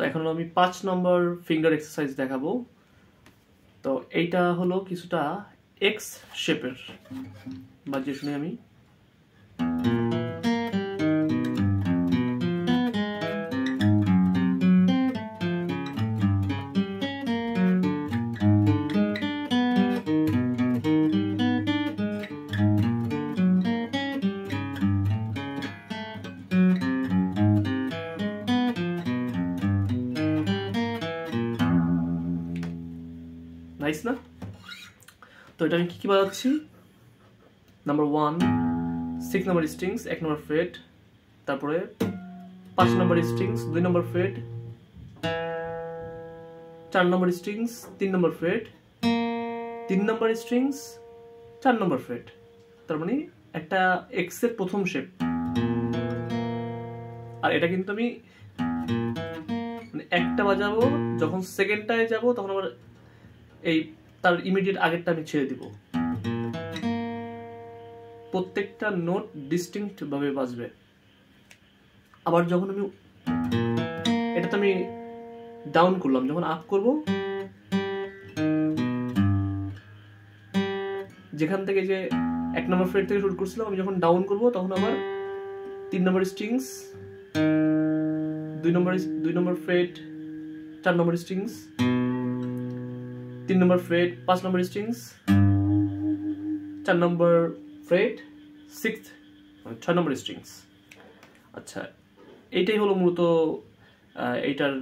এখন আমি 5 নম্বর finger exercise দেখাবো। তো এইটা হলো কিছুটা এক্স শেপের, বাজিয়ে শুনি আমি। নাইস না? তো এটা আমি কি বাজাচ্ছি, নাম্বার 1 6 নম্বর স্ট্রিংস 1 নম্বর ফ্রেট, তারপরে 5 নম্বর স্ট্রিংস 2 নম্বর ফ্রেট, 4 নম্বর স্ট্রিংস 3 নম্বর ফ্রেট, 3 নম্বর স্ট্রিংস 4 নম্বর ফ্রেট। তার মানে একটা এক্স এর প্রথম শেপ। আর এটা কিন্তু আমি মানে একটা বাজাবো, যখন সেকেন্ডটায় যাব তখন আবার এই তার ইমিডিয়েট আগেরটা আমি ছেড়ে দিব। প্রত্যেকটা নোট ডিস্টিংক্ট ভাবে বাজবে। আবার যখন আমি এটাতে আমি ডাউন করলাম, যখন আপ করব যেখান থেকে যে 1 নম্বর ফ্রেট থেকে শুরু করছিলাম, আমি যখন ডাউন করব তখন আবার 3 নম্বর স্ট্রিংস 2 নম্বর ফ্রেট 4 নম্বর স্ট্রিংস 3 নম্বর ফ্রেট 5 নম্বর স্ট্রিংস 4 নম্বর ফ্রেট 6 নম্বর স্ট্রিংস। আচ্ছা, এইটাই হলো মূলত এইটার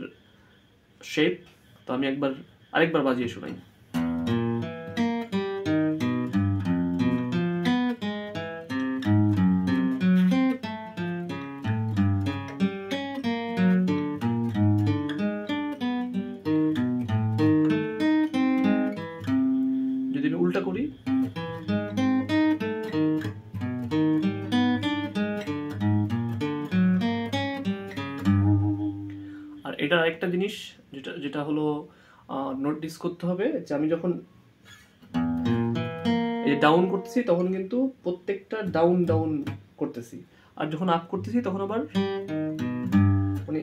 শেপ। তো আমি আরেকবার বাজিয়ে শোনাই। যদি আমি উল্টা করি, আর এটা আরেকটা জিনিস যেটা হলো নোটিস করতে হবে, যে আমি যখন এই ডাউন করতেছি তখন কিন্তু প্রত্যেকটা ডাউন ডাউন করতেছি, আর যখন আপ করতেছি তখন আবার মানে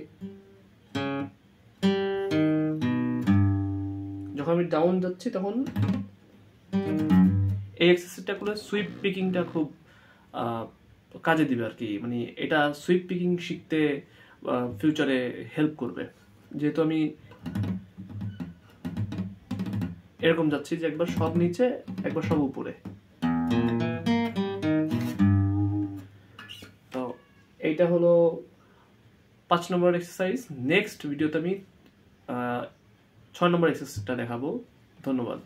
যখন আমি ডাউন যাচ্ছি তখন এই এক্সারসাইজটা করলে সুইপ পিকিংটা খুব কাজে দিবে আর কি। মানে এটা সুইপ পিকিং শিখতে ফিউচারে হেল্প করবে, যেহেতু আমি এরকম যাচ্ছি যে একবার সব নিচে একবার সব উপরে। তো এইটা হলো 5 নম্বর এক্সারসাইজ। নেক্সট ভিডিওতে আমি 6 নম্বর এক্সারসাইজটা দেখাবো। ধন্যবাদ।